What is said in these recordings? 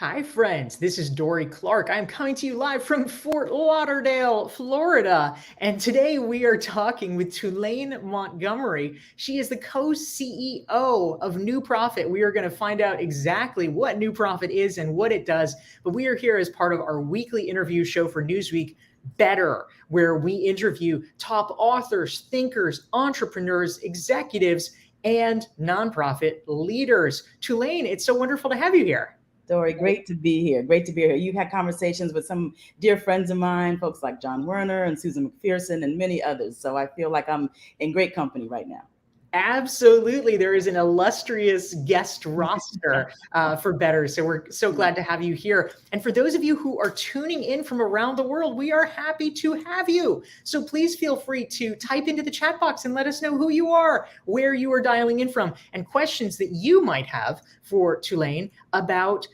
Hi, friends. This is Dorie Clark. I'm coming to you live from Fort Lauderdale, Florida. And today we are talking with Tulaine Montgomery. She is the co-CEO of New Profit. We are going to find out exactly what New Profit is and what it does. But we are here as part of our weekly interview show for Newsweek, Better, where we interview top authors, thinkers, entrepreneurs, executives, and nonprofit leaders. Tulaine, it's so wonderful to have you here. Dorie, great to be here. Great to be here. You've had conversations with some dear friends of mine, folks like John Werner and Susan McPherson and many others. So I feel like I'm in great company right now. Absolutely. There is an illustrious guest roster for Better. So we're so glad to have you here. And for those of you who are tuning in from around the world, we are happy to have you. So please feel free to type into the chat box and let us know who you are, where you are dialing in from, and questions that you might have for Tulaine about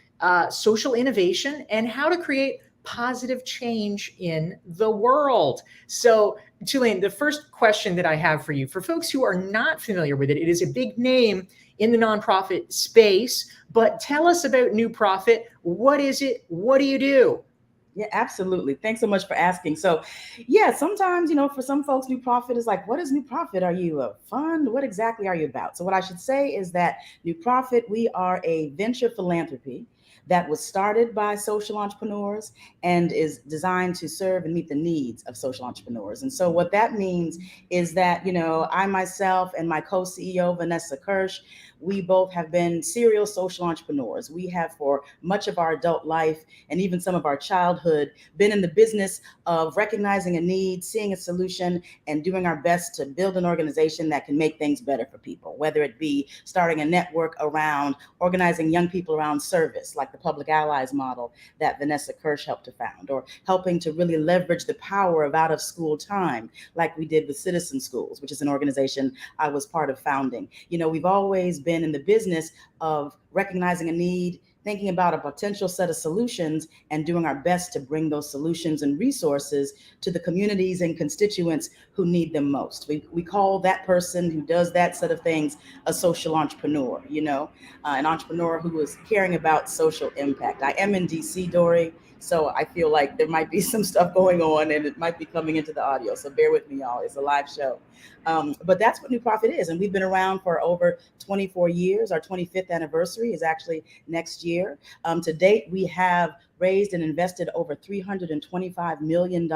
social innovation and how to create positive change in the world. So, Tulaine, the first question that I have for you, for folks who are not familiar with it, it is a big name in the nonprofit space, but tell us about New Profit. What is it? What do you do? Yeah, absolutely. Thanks so much for asking. So, yeah, sometimes, for some folks, New Profit is like, what is New Profit? Are you a fund? What exactly are you about? So, what I should say is that New Profit, we are a venture philanthropy that was started by social entrepreneurs and is designed to serve and meet the needs of social entrepreneurs. And so what that means is that, I myself and my co-CEO, Vanessa Kirsch, we both have been serial social entrepreneurs. We have, for much of our adult life and even some of our childhood, been in the business of recognizing a need, seeing a solution, and doing our best to build an organization that can make things better for people, whether it be starting a network around organizing young people around service, like the Public Allies model that Vanessa Kirsch helped to found, or helping to really leverage the power of out-of-school time, like we did with Citizen Schools, which is an organization I was part of founding. We've always been in the business of recognizing a need, thinking about a potential set of solutions, and doing our best to bring those solutions and resources to the communities and constituents who need them most. We call that person who does that set of things a social entrepreneur, an entrepreneur who is caring about social impact. I am in DC, Dorie, so I feel like there might be some stuff going on and it might be coming into the audio. So bear with me, y'all. It's a live show. But that's what New Profit is. And we've been around for over 24 years. Our 25th anniversary is actually next year. To date, we have raised and invested over $325 million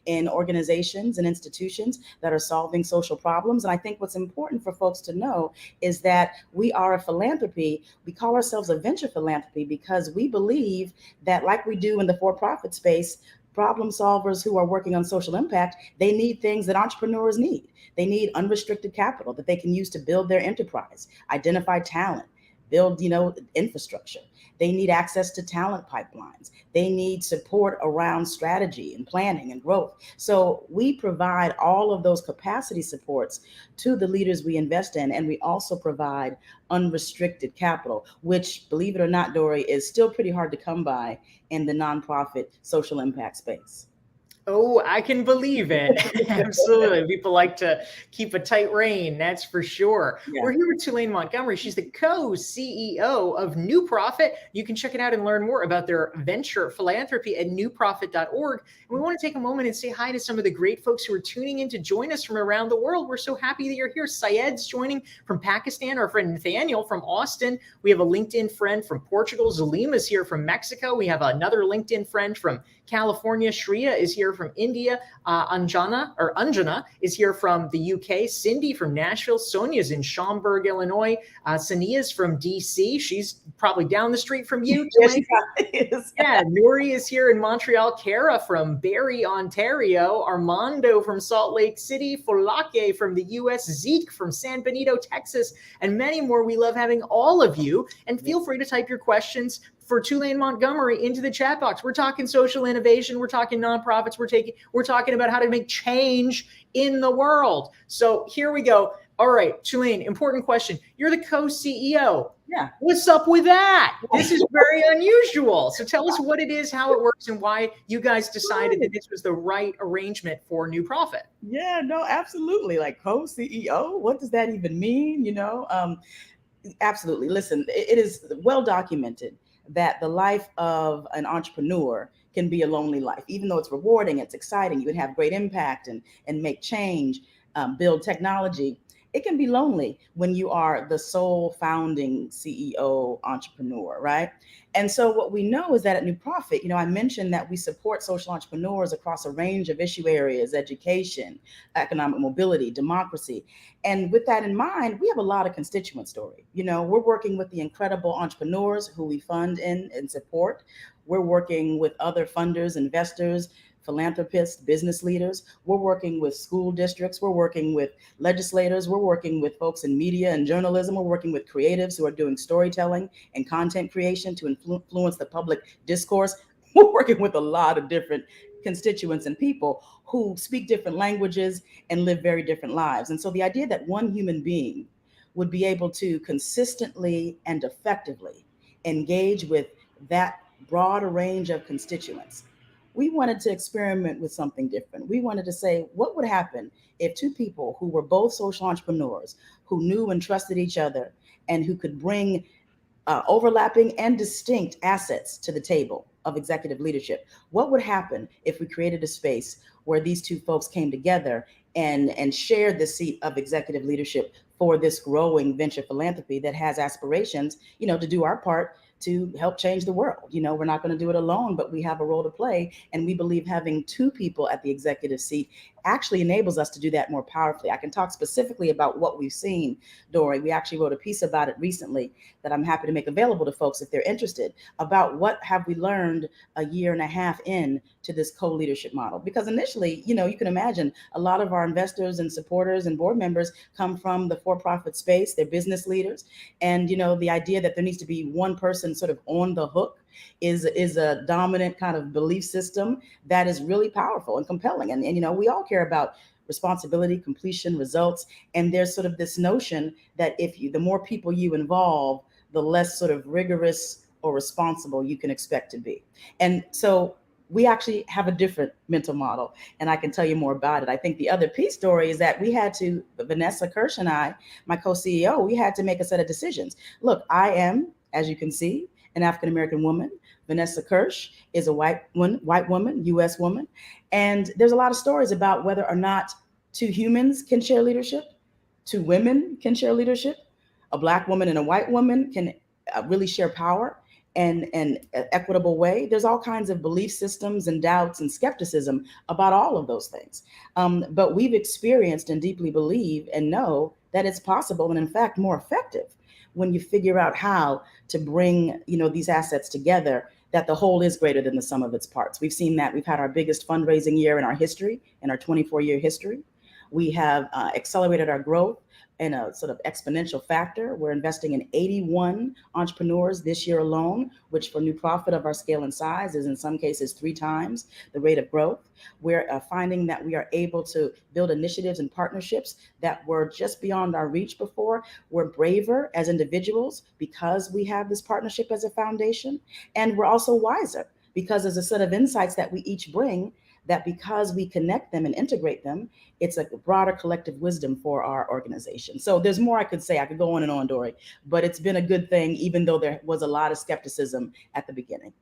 in organizations and institutions that are solving social problems. And I think what's important for folks to know is that we are a philanthropy. We call ourselves a venture philanthropy because we believe that, like we do in the for-profit space, problem solvers who are working on social impact, they need things that entrepreneurs need. They need unrestricted capital that they can use to build their enterprise, identify talent, build, infrastructure. They need access to talent pipelines. They need support around strategy and planning and growth. So we provide all of those capacity supports to the leaders we invest in. And we also provide unrestricted capital, which, believe it or not, Dorie, is still pretty hard to come by in the nonprofit social impact space. Oh, I can believe it. Absolutely. People like to keep a tight rein, that's for sure. Yeah. We're here with Tulaine Montgomery. She's the co-CEO of New Profit. You can check it out and learn more about their venture philanthropy at newprofit.org. And we want to take a moment and say hi to some of the great folks who are tuning in to join us from around the world. We're so happy that you're here. Syed's joining from Pakistan, our friend Nathaniel from Austin. We have a LinkedIn friend from Portugal. Zulima's here from Mexico. We have another LinkedIn friend from California. Shreya is here from India. Anjana is here from the UK. Cindy from Nashville. Sonia's in Schaumburg, Illinois. Sania's from DC. She's probably down the street from you. Yeah, she probably is. Yeah, Dorie is here in Montreal. Kara from Barrie, Ontario. Armando from Salt Lake City. Folake from the US. Zeke from San Benito, Texas, and many more. We love having all of you. And feel free to type your questions for Tulaine Montgomery into the chat box. We're talking social innovation. We're talking nonprofits. We're talking about how to make change in the world. So here we go. All right, Tulaine, important question. You're the co-CEO. Yeah. What's up with that? This is very unusual. So tell us what it is, how it works, and why you guys decided that this was the right arrangement for New Profit. Yeah, no, absolutely. Like co-CEO, what does that even mean? Absolutely. Listen, it is well documented that the life of an entrepreneur can be a lonely life, even though it's rewarding, it's exciting, you would have great impact and make change, build technology. It can be lonely when you are the sole founding CEO entrepreneur, right? And so what we know is that at New Profit, I mentioned that we support social entrepreneurs across a range of issue areas: education, economic mobility, democracy. And with that in mind, we have a lot of constituents, Dorie. We're working with the incredible entrepreneurs who we fund and support. We're working with other funders, investors, philanthropists, business leaders. We're working with school districts. We're working with legislators. We're working with folks in media and journalism. We're working with creatives who are doing storytelling and content creation to influence the public discourse. We're working with a lot of different constituents and people who speak different languages and live very different lives. And so the idea that one human being would be able to consistently and effectively engage with that broad range of constituents, we wanted to experiment with something different. We wanted to say, what would happen if two people who were both social entrepreneurs, who knew and trusted each other, and who could bring overlapping and distinct assets to the table of executive leadership, what would happen if we created a space where these two folks came together and shared the seat of executive leadership for this growing venture philanthropy that has aspirations, to do our part to help change the world. We're not going to do it alone, but we have a role to play. And we believe having two people at the executive seat actually enables us to do that more powerfully. I can talk specifically about what we've seen, Dorie. We actually wrote a piece about it recently that I'm happy to make available to folks if they're interested, about what have we learned a year and a half in to this co-leadership model. Because initially, you can imagine a lot of our investors and supporters and board members come from the for-profit space. They're business leaders. And, the idea that there needs to be one person sort of on the hook is a dominant kind of belief system that is really powerful and compelling. And we all care about responsibility, completion, results. And there's sort of this notion that the more people you involve, the less sort of rigorous or responsible you can expect to be. And so we actually have a different mental model, and I can tell you more about it. I think the other piece, Dorie, is that Vanessa Kirsch and I, my co-CEO, we had to make a set of decisions. Look, I am, as you can see, an African-American woman. Vanessa Kirsch is a white woman, US woman. And there's a lot of stories about whether or not two humans can share leadership, two women can share leadership, a Black woman and a white woman can really share power and an equitable way. There's all kinds of belief systems and doubts and skepticism about all of those things. But we've experienced and deeply believe and know that it's possible, and in fact, more effective when you figure out how to bring, these assets together, that the whole is greater than the sum of its parts. We've seen that. We've had our biggest fundraising year in our history, in our 24-year history. We have accelerated our growth in a sort of exponential factor. We're investing in 81 entrepreneurs this year alone, which for New Profit of our scale and size is in some cases 3 times the rate of growth. We're finding that we are able to build initiatives and partnerships that were just beyond our reach before. We're braver as individuals because we have this partnership as a foundation. And we're also wiser because there's a set of insights that we each bring that because we connect them and integrate them, it's a broader collective wisdom for our organization. So there's more I could say. I could go on and on, Dorie, but it's been a good thing, even though there was a lot of skepticism at the beginning.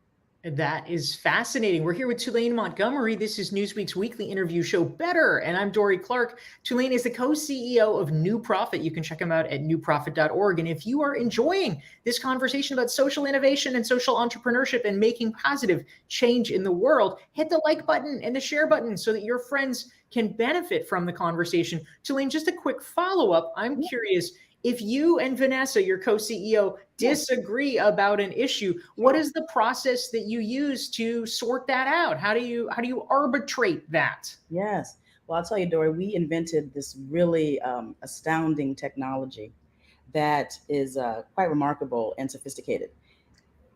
That is fascinating. We're here with Tulaine Montgomery. This is Newsweek's weekly interview show, Better, and I'm Dorie Clark. Tulaine is the co-CEO of New Profit. You can check him out at newprofit.org. And if you are enjoying this conversation about social innovation and social entrepreneurship and making positive change in the world, hit the like button and the share button so that your friends can benefit from the conversation. Tulaine, just a quick follow-up. I'm curious, if you and Vanessa, your co-CEO, disagree about an issue, what is the process that you use to sort that out? How do you arbitrate that? Yes. Well, I'll tell you, Dorie, we invented this really astounding technology that is quite remarkable and sophisticated.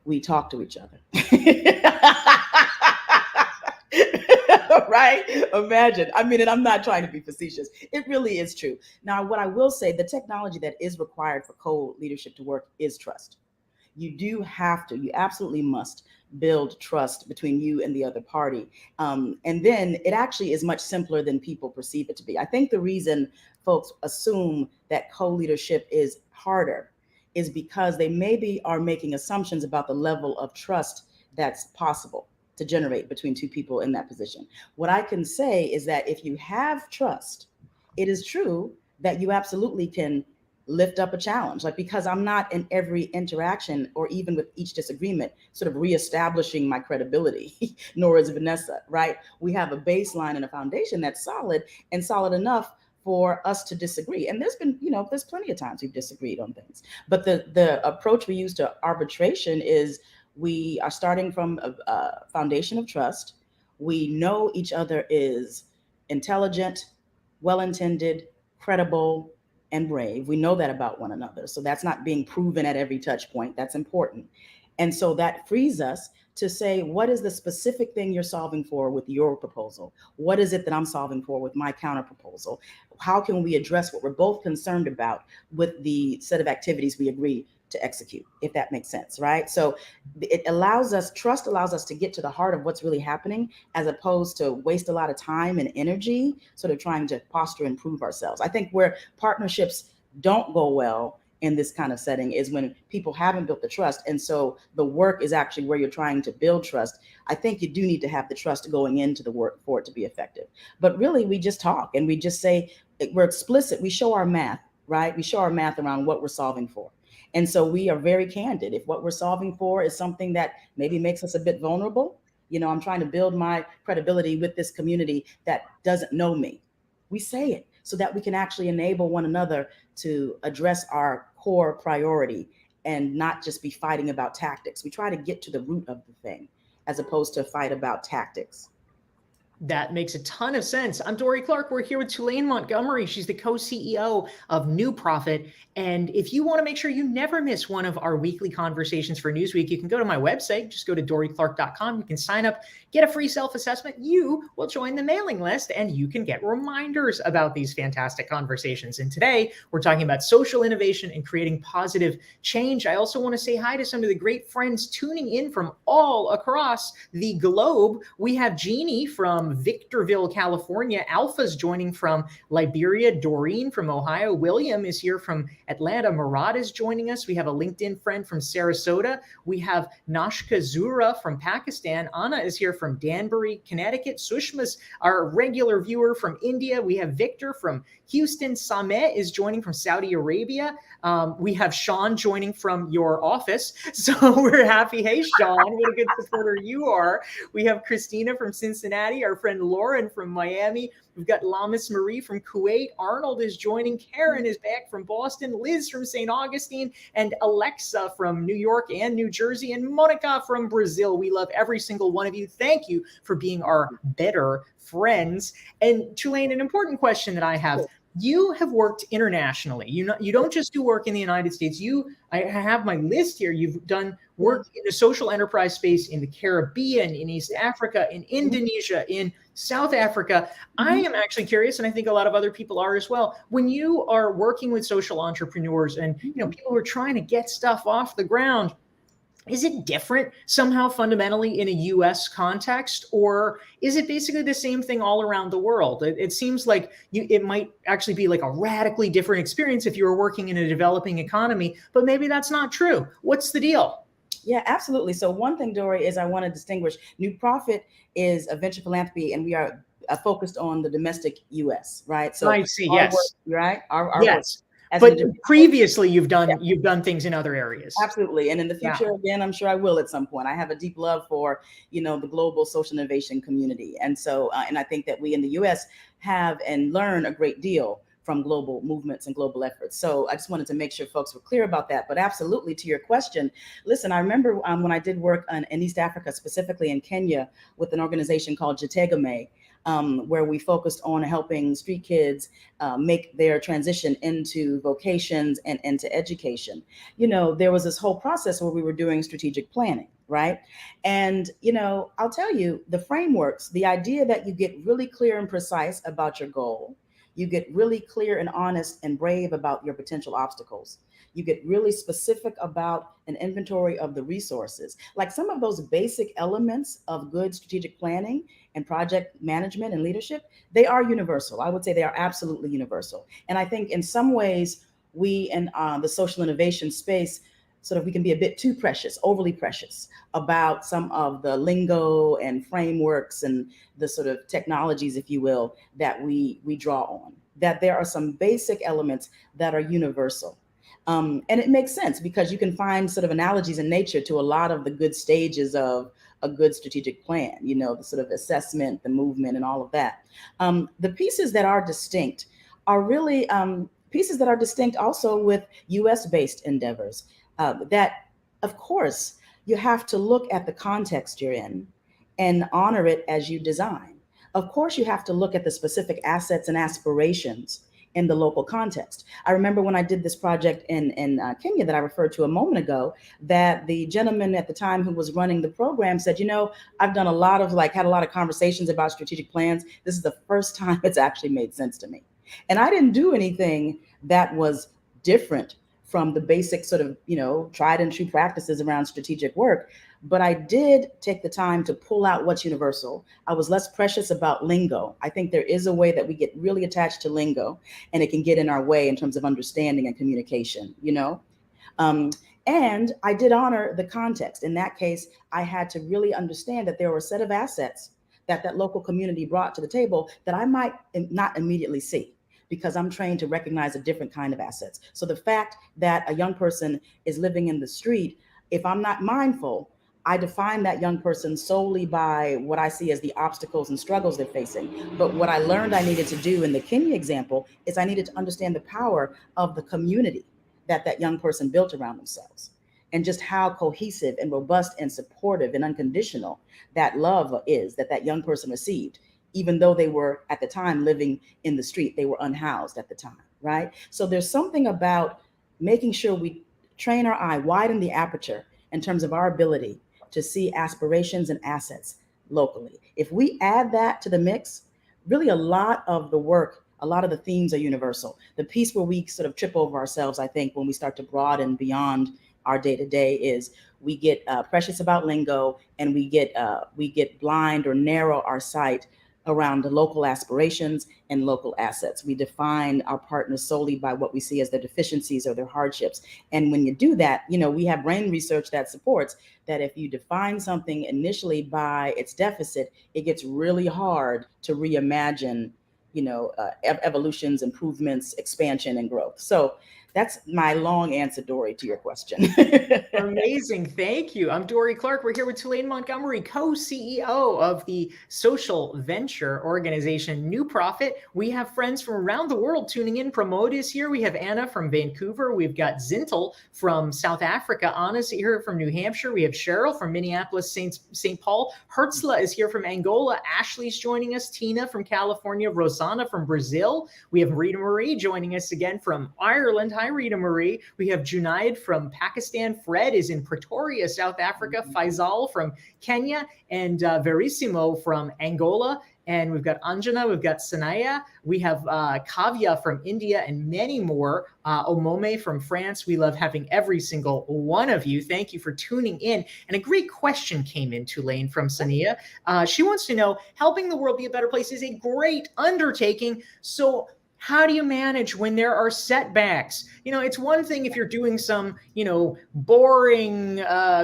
We talk to each other. Right? Imagine. I mean, and I'm not trying to be facetious. It really is true. Now, what I will say, the technology that is required for co-leadership to work is trust. You absolutely must build trust between you and the other party. And then it actually is much simpler than people perceive it to be. I think the reason folks assume that co-leadership is harder is because they maybe are making assumptions about the level of trust that's possible to generate between two people in that position. What I can say is that if you have trust, it is true that you absolutely can lift up a challenge. Like, because I'm not in every interaction or even with each disagreement sort of reestablishing my credibility, nor is Vanessa, right? We have a baseline and a foundation that's solid, and solid enough for us to disagree. And there's been, there's plenty of times we've disagreed on things. But the approach we use to arbitration is we are starting from a foundation of trust. We know each other is intelligent, well-intended, credible, and brave. We know that about one another. So that's not being proven at every touch point. That's important. And so that frees us to say, what is the specific thing you're solving for with your proposal? What is it that I'm solving for with my counter proposal? How can we address what we're both concerned about with the set of activities we agree to execute, if that makes sense, right? So trust allows us to get to the heart of what's really happening, as opposed to waste a lot of time and energy sort of trying to posture and prove ourselves. I think where partnerships don't go well in this kind of setting is when people haven't built the trust. And so the work is actually where you're trying to build trust. I think you do need to have the trust going into the work for it to be effective. But really, we just talk and we just say, we're explicit. We show our math, right? We show our math around what we're solving for. And so we are very candid. If what we're solving for is something that maybe makes us a bit vulnerable, I'm trying to build my credibility with this community that doesn't know me. We say it so that we can actually enable one another to address our core priority and not just be fighting about tactics. We try to get to the root of the thing as opposed to fight about tactics. That makes a ton of sense. I'm Dorie Clark. We're here with Tulaine Montgomery. She's the co-CEO of New Profit. And if you want to make sure you never miss one of our weekly conversations for Newsweek, you can go to my website. Just go to dorieclark.com. You can sign up, get a free self-assessment. You will join the mailing list and you can get reminders about these fantastic conversations. And today we're talking about social innovation and creating positive change. I also want to say hi to some of the great friends tuning in from all across the globe. We have Jeannie from Victorville, California. Alpha's joining from Liberia. Doreen from Ohio. William is here from Atlanta. Murad is joining us. We have a LinkedIn friend from Sarasota. We have Nashka Zura from Pakistan. Anna is here from Danbury, Connecticut. Sushma's our regular viewer from India. We have Victor from Houston. Sameh is joining from Saudi Arabia. We have Sean joining from your office. So we're happy. Hey, Sean, what a good supporter you are. We have Christina from Cincinnati, our friend Lauren from Miami. We've got Lamis Marie from Kuwait. Arnold is joining. Karen is back from Boston. Liz from St. Augustine. And Alexa from New York and New Jersey. And Monica from Brazil. We love every single one of you. Thank you for being our better friends. And Tulaine, an important question that I have. You have worked internationally. You don't just do work in the United States. I have my list here. You've done work in the social enterprise space in the Caribbean, in East Africa, in Indonesia, in South Africa. I am actually curious, and I think a lot of other people are as well. When you are working with social entrepreneurs and people who are trying to get stuff off the ground, is it different somehow fundamentally in a US context, or is it basically the same thing all around the world? It seems like it might actually be like a radically different experience if you were working in a developing economy, but maybe that's not true. What's the deal? Yeah, absolutely. So one thing, Dorie, is I want to distinguish. New Profit is a venture philanthropy, and we are focused on the domestic US, right? So I see. Yes. Work, right? Our yes. Work, but previously you've done things in other areas. Absolutely. And in the future, again, I'm sure I will at some point. I have a deep love for, the global social innovation community. And so, and I think that we in the US have and learn a great deal from global movements and global efforts. So I just wanted to make sure folks were clear about that. But absolutely, to your question, listen, I remember when I did work in East Africa, specifically in Kenya, with an organization called Jategame, where we focused on helping street kids make their transition into vocations and into education. There was this whole process where we were doing strategic planning, right? And, I'll tell you, the frameworks, the idea that you get really clear and precise about your goal, you get really clear and honest and brave about your potential obstacles. You get really specific about an inventory of the resources. Like some of those basic elements of good strategic planning and project management and leadership, they are universal. I would say they are absolutely universal. And I think in some ways, we in the social innovation space, sort of we can be a bit too precious, overly precious about some of the lingo and frameworks and the sort of technologies, if you will, that we draw on. That there are some basic elements that are universal. And it makes sense because you can find sort of analogies in nature to a lot of the good stages of a good strategic plan, the sort of assessment, the movement, and all of that. The pieces that are distinct are really pieces that are distinct also with US based endeavors. That, of course, you have to look at the context you're in and honor it as you design. Of course, you have to look at the specific assets and aspirations in the local context. I remember when I did this project in Kenya that I referred to a moment ago, that the gentleman at the time who was running the program said, I've done a lot of had a lot of conversations about strategic plans. This is the first time it's actually made sense to me. And I didn't do anything that was different from the basic sort of, tried and true practices around strategic work. But I did take the time to pull out what's universal. I was less precious about lingo. I think there is a way that we get really attached to lingo and it can get in our way in terms of understanding and communication, and I did honor the context. In that case, I had to really understand that there were a set of assets that local community brought to the table that I might not immediately see, because I'm trained to recognize a different kind of assets. So the fact that a young person is living in the street, if I'm not mindful, I define that young person solely by what I see as the obstacles and struggles they're facing. But what I learned I needed to do in the Kenya example is I needed to understand the power of the community that young person built around themselves, and just how cohesive and robust and supportive and unconditional that love is that young person received, even though they were at the time living in the street, they were unhoused at the time, right? So there's something about making sure we train our eye, widen the aperture in terms of our ability to see aspirations and assets locally. If we add that to the mix, really a lot of the work, a lot of the themes are universal. The piece where we sort of trip over ourselves, I think, when we start to broaden beyond our day-to-day is we get precious about lingo, and we get blind or narrow our sight around the local aspirations and local assets. We define our partners solely by what we see as their deficiencies or their hardships. And when you do that, we have brain research that supports that if you define something initially by its deficit, it gets really hard to reimagine, evolutions, improvements, expansion, and growth. So that's my long answer, Dorie, to your question. Amazing. Thank you. I'm Dorie Clark. We're here with Tulaine Montgomery, co-CEO of the social venture organization New Profit. We have friends from around the world tuning in. Pramod is here. We have Anna from Vancouver. We've got Zintel from South Africa. Anna's here from New Hampshire. We have Cheryl from Minneapolis, St. Paul. Hertzla is here from Angola. Ashley's joining us. Tina from California. Rosanna from Brazil. We have Rita Marie joining us again from Ireland. Hi, Rita Marie. We have Junaid from Pakistan. Fred is in Pretoria, South Africa. Faisal from Kenya, and Verissimo from Angola. And we've got Anjana, we've got Sanaya, we have Kavya from India, and many more. Omome from France. We love having every single one of you. Thank you for tuning in. And a great question came in, Tulaine, from Sania. She wants to know, helping the world be a better place is a great undertaking. So how do you manage when there are setbacks? It's one thing if you're doing some, boring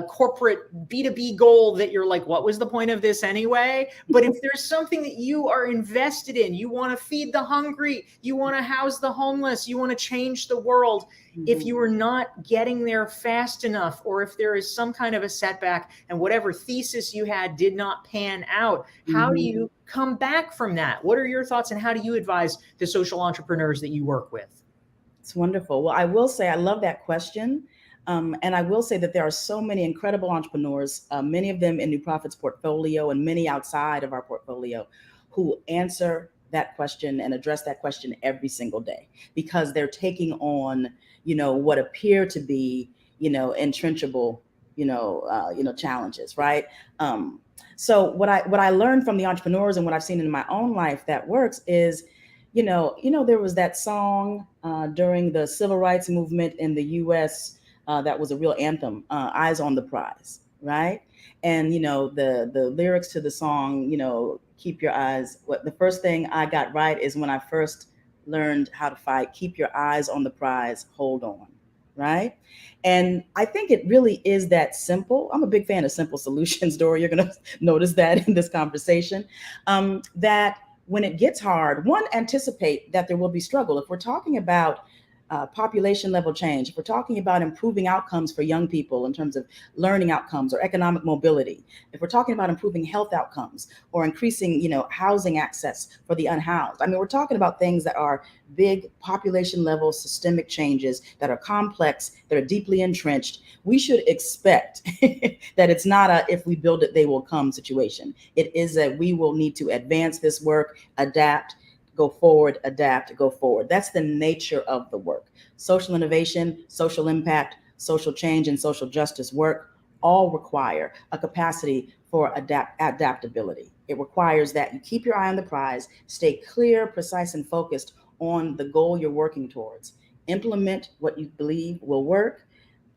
corporate B2B goal that you're like, what was the point of this anyway? But if there's something that you are invested in, you want to feed the hungry, you want to house the homeless, you want to change the world. If you are not getting there fast enough, or if there is some kind of a setback and whatever thesis you had did not pan out, how do you come back from that? What are your thoughts, and how do you advise the social entrepreneurs that you work with? It's wonderful. Well, I will say I love that question. And I will say that there are so many incredible entrepreneurs, many of them in New Profit's portfolio and many outside of our portfolio, who answer that question and address that question every single day, because they're taking on, what appear to be, entrenchable, challenges, right? So what I learned from the entrepreneurs and what I've seen in my own life that works is, there was that song during the civil rights movement in the U.S. That was a real anthem, "Eyes on the Prize," right? And the lyrics to the song, keep your eyes. What the first thing I got right is when I first learned how to fight. Keep your eyes on the prize. Hold on. Right. And I think it really is that simple. I'm a big fan of simple solutions, Dorie. You're going to notice that in this conversation. That when it gets hard, one, anticipate that there will be struggle. If we're talking about population level change, if we're talking about improving outcomes for young people in terms of learning outcomes or economic mobility, if we're talking about improving health outcomes or increasing, housing access for the unhoused, I mean, we're talking about things that are big population level systemic changes that are complex, that are deeply entrenched. We should expect that it's not a if we build it, they will come situation. It is that we will need to advance this work, adapt, go forward, adapt, go forward. That's the nature of the work. Social innovation, social impact, social change, and social justice work all require a capacity for adaptability. It requires that you keep your eye on the prize, stay clear, precise, and focused on the goal you're working towards. Implement what you believe will work.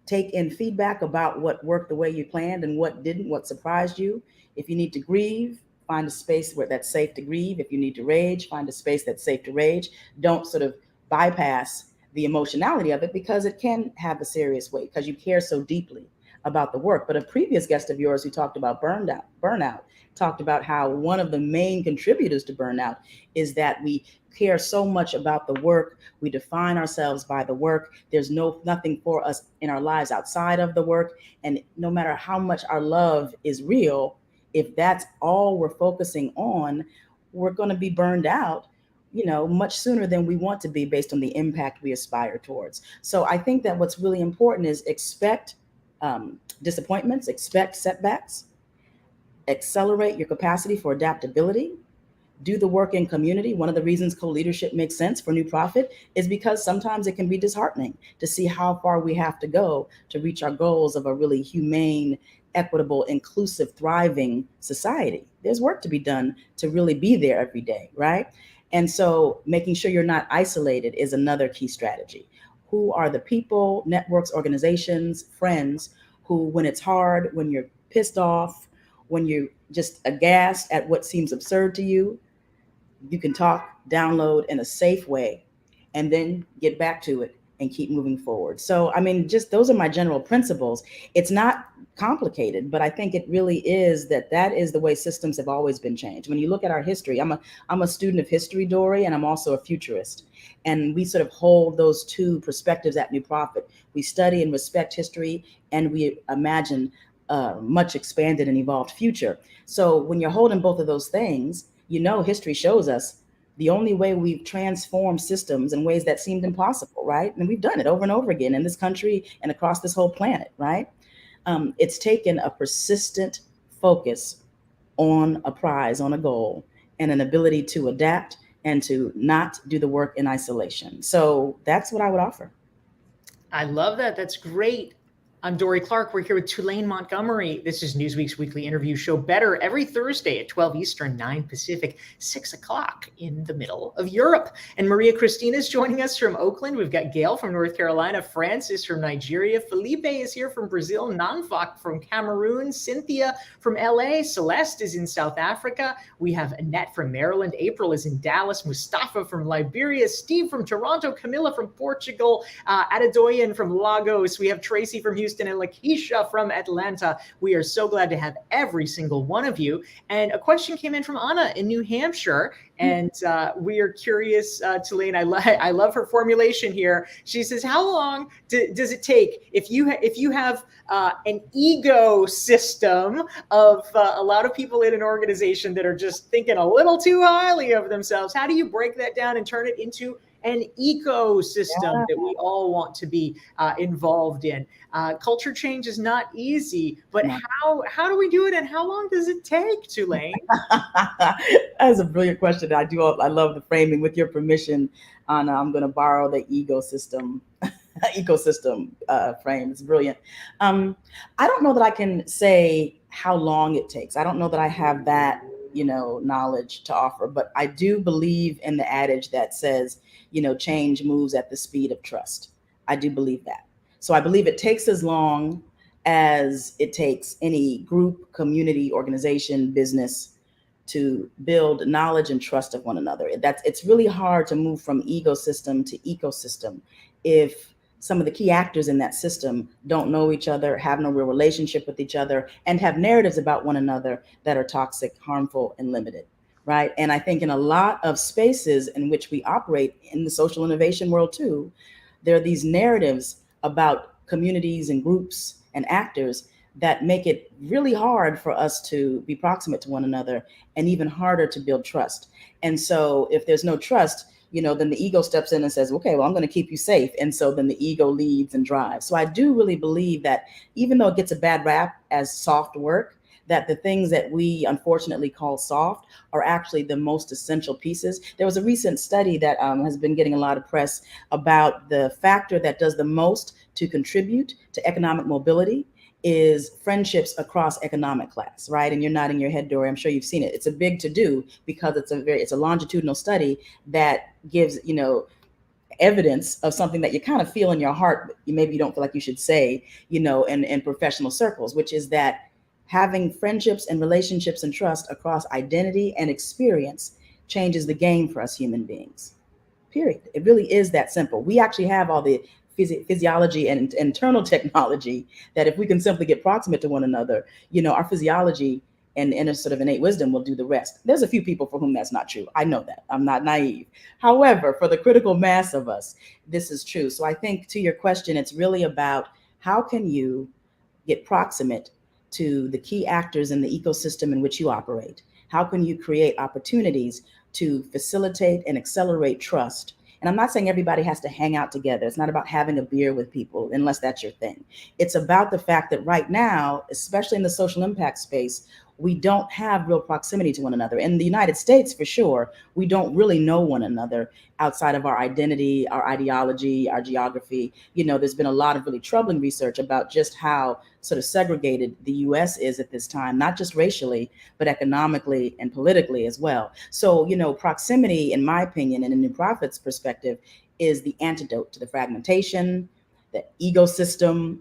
Take in feedback about what worked the way you planned and what didn't, what surprised you. If you need to grieve, find a space where that's safe to grieve. If you need to rage, find a space that's safe to rage. Don't sort of bypass the emotionality of it because it can have a serious weight because you care so deeply about the work. But a previous guest of yours who talked about burnout talked about how one of the main contributors to burnout is that we care so much about the work. We define ourselves by the work. There's nothing for us in our lives outside of the work. And no matter how much our love is real, if that's all we're focusing on, we're going to be burned out, much sooner than we want to be based on the impact we aspire towards. So I think that what's really important is expect disappointments, expect setbacks, accelerate your capacity for adaptability, do the work in community. One of the reasons co-leadership makes sense for New Profit is because sometimes it can be disheartening to see how far we have to go to reach our goals of a really humane, equitable, inclusive, thriving society. There's work to be done to really be there every day, right? And so making sure you're not isolated is another key strategy. Who are the people, networks, organizations, friends who, when it's hard, when you're pissed off, when you're just aghast at what seems absurd to you, you can talk, download in a safe way, and then get back to it and keep moving forward. So, I mean, just those are my general principles. It's not complicated, but I think it really is that is the way systems have always been changed. When you look at our history, I'm a student of history, Dorie, and I'm also a futurist. And we sort of hold those two perspectives at New Profit. We study and respect history, and we imagine a much expanded and evolved future. So when you're holding both of those things, history shows us the only way we've transformed systems in ways that seemed impossible, right? And we've done it over and over again in this country and across this whole planet, right? It's taken a persistent focus on a prize, on a goal, and an ability to adapt and to not do the work in isolation. So that's what I would offer. I love that. That's great. I'm Dorie Clark. We're here with Tulaine Montgomery. This is Newsweek's weekly interview show, Better, every Thursday at 12 Eastern, 9 Pacific, 6 o'clock in the middle of Europe. And Maria Cristina is joining us from Oakland. We've got Gail from North Carolina, Francis from Nigeria, Felipe is here from Brazil, Nanfak from Cameroon, Cynthia from LA, Celeste is in South Africa. We have Annette from Maryland, April is in Dallas, Mustafa from Liberia, Steve from Toronto, Camilla from Portugal, Adedoyan from Lagos. We have Tracy from Houston, and Lakeisha from Atlanta. We are so glad to have every single one of you. And a question came in from Anna in New Hampshire, and we are curious, Tulaine, I love her formulation here. She says, how long does it take if you have an ego system of a lot of people in an organization that are just thinking a little too highly of themselves? How do you break that down and turn it into an ecosystem that we all want to be involved in? Culture change is not easy, but how do we do it, and how long does it take, Tulaine? That's a brilliant question. I love the framing. With your permission, Anna, I'm going to borrow the ecosystem frame. It's brilliant. I don't know that I can say how long it takes. I don't know that I have that knowledge to offer, but I do believe in the adage that says, change moves at the speed of trust. I do believe that. So I believe it takes as long as it takes any group, community, organization, business to build knowledge and trust of one another. It's really hard to move from ecosystem to ecosystem if some of the key actors in that system don't know each other, have no real relationship with each other, and have narratives about one another that are toxic, harmful, and limited, right? And I think in a lot of spaces in which we operate in the social innovation world too, there are these narratives about communities and groups and actors that make it really hard for us to be proximate to one another, and even harder to build trust. And so if there's no trust, then the ego steps in and says, okay, well, I'm going to keep you safe. And so then the ego leads and drives. So I do really believe that even though it gets a bad rap as soft work, that the things that we unfortunately call soft are actually the most essential pieces. There was a recent study that has been getting a lot of press about the factor that does the most to contribute to economic mobility is friendships across economic class, right? And you're nodding your head, Dorie. I'm sure you've seen it. It's a big to do because it's a longitudinal study that gives, evidence of something that you kind of feel in your heart, but maybe you don't feel like you should say, in professional circles, which is that having friendships and relationships and trust across identity and experience changes the game for us human beings. Period. It really is that simple. We actually have all the physiology and internal technology that if we can simply get proximate to one another, our physiology and a sort of innate wisdom will do the rest. There's a few people for whom that's not true. I know that. I'm not naive. However, for the critical mass of us, this is true. So I think to your question, it's really about how can you get proximate to the key actors in the ecosystem in which you operate? How can you create opportunities to facilitate and accelerate trust? And I'm not saying everybody has to hang out together. It's not about having a beer with people, unless that's your thing. It's about the fact that right now, especially in the social impact space, we don't have real proximity to one another. In the United States, for sure, we don't really know one another outside of our identity, our ideology, our geography. There's been a lot of really troubling research about just how sort of segregated the US is at this time, not just racially, but economically and politically as well. So, proximity, in my opinion, and in New Prophet's perspective, is the antidote to the fragmentation, the ecosystem,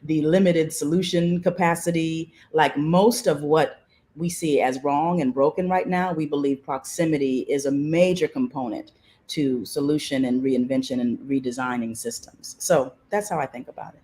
the limited solution capacity. Like most of what we see as wrong and broken right now, we believe proximity is a major component to solution and reinvention and redesigning systems. So that's how I think about it.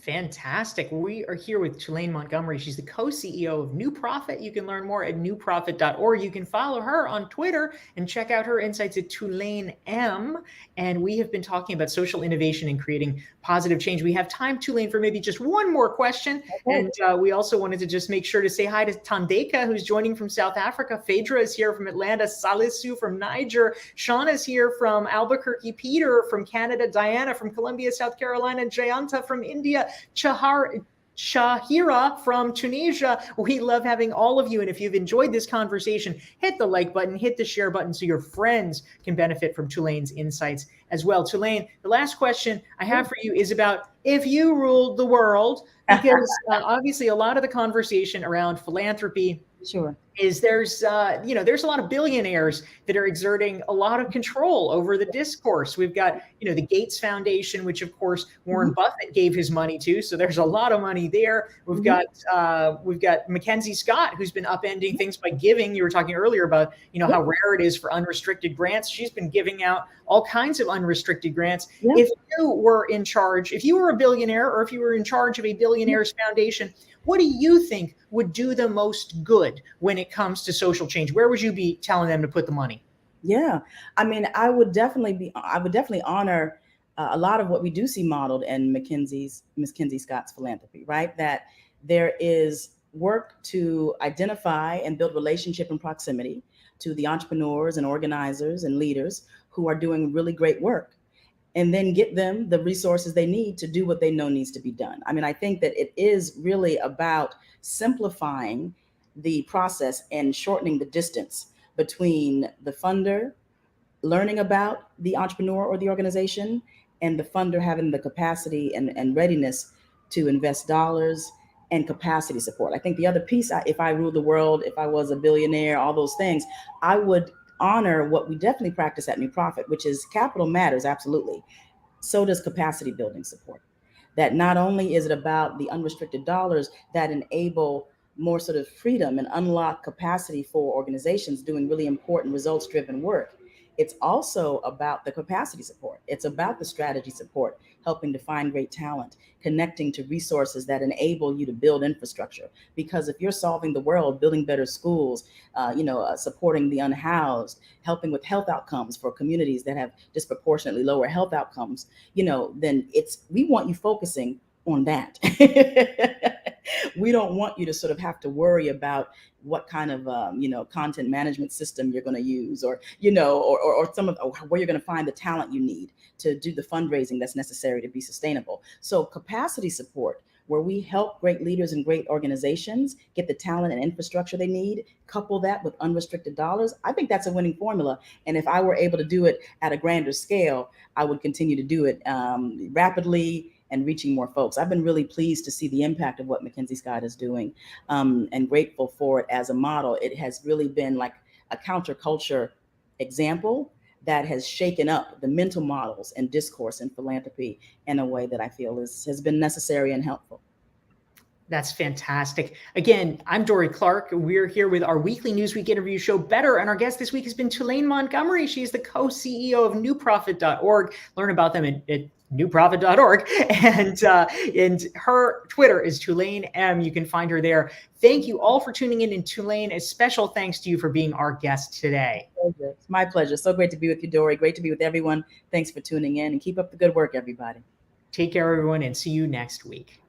Fantastic. We are here with Tulaine Montgomery. She's the co-CEO of New Prophet. You can learn more at newprophet.org. You can follow her on Twitter and check out her insights at Tulaine M. And we have been talking about social innovation and creating positive change. We have time, Tulaine, for maybe just one more question. Okay. And we also wanted to just make sure to say hi to Tandeka, who's joining from South Africa. Phaedra is here from Atlanta. Salisu from Niger. Shauna is here from Albuquerque. Peter from Canada. Diana from Columbia, South Carolina. Jayanta from India. Shahira from Tunisia. We love having all of you. And if you've enjoyed this conversation, hit the like button, hit the share button so your friends can benefit from Tulaine's insights as well. Tulaine, the last question I have for you is about if you ruled the world, because obviously a lot of the conversation around philanthropy is there's a lot of billionaires that are exerting a lot of control over the discourse. We've got, the Gates Foundation, which of course Warren Buffett gave his money to. So there's a lot of money there. We've got Mackenzie Scott, who's been upending things by giving. You were talking earlier about, how rare it is for unrestricted grants. She's been giving out all kinds of unrestricted grants. If you were in charge, if you were a billionaire or if you were in charge of a billionaire's foundation, what do you think would do the most good when it comes to social change? Where would you be telling them to put the money? Yeah, I mean, I would definitely honor a lot of what we do see modeled in Miss Mackenzie Scott's philanthropy, right? That there is work to identify and build relationship and proximity to the entrepreneurs and organizers and leaders who are doing really great work, and then get them the resources they need to do what they know needs to be done. I mean, I think that it is really about simplifying the process and shortening the distance between the funder learning about the entrepreneur or the organization and the funder having the capacity and readiness to invest dollars and capacity support. I think the other piece, if I ruled the world, if I was a billionaire, all those things, I would honor what we definitely practice at New Prophet, which is capital matters, absolutely. So does capacity building support. That not only is it about the unrestricted dollars that enable more sort of freedom and unlock capacity for organizations doing really important results-driven work. It's also about the capacity support. It's about the strategy support, helping to find great talent, connecting to resources that enable you to build infrastructure. Because if you're solving the world, building better schools, supporting the unhoused, helping with health outcomes for communities that have disproportionately lower health outcomes, then we want you focusing on that. We don't want you to sort of have to worry about what kind of content management system you're going to use, or or where you're going to find the talent you need to do the fundraising that's necessary to be sustainable. So capacity support, where we help great leaders and great organizations get the talent and infrastructure they need, couple that with unrestricted dollars, I think that's a winning formula. And if I were able to do it at a grander scale, I would continue to do it rapidly and reaching more folks. I've been really pleased to see the impact of what Mackenzie Scott is doing, and grateful for it as a model. It has really been like a counterculture example that has shaken up the mental models and discourse in philanthropy in a way that I feel has been necessary and helpful. That's fantastic. Again, I'm Dorie Clark. We're here with our weekly Newsweek interview show, Better, and our guest this week has been Tulaine Montgomery. She's the co-CEO of newprofit.org. Learn about them at newprofit.org, and her Twitter is Tulaine M. You can find her there. Thank you all for tuning in, and Tulaine, a special thanks to you for being our guest today. It's my pleasure. So great to be with you, Dorie. Great to be with everyone. Thanks for tuning in, and keep up the good work, everybody. Take care, everyone, and see you next week.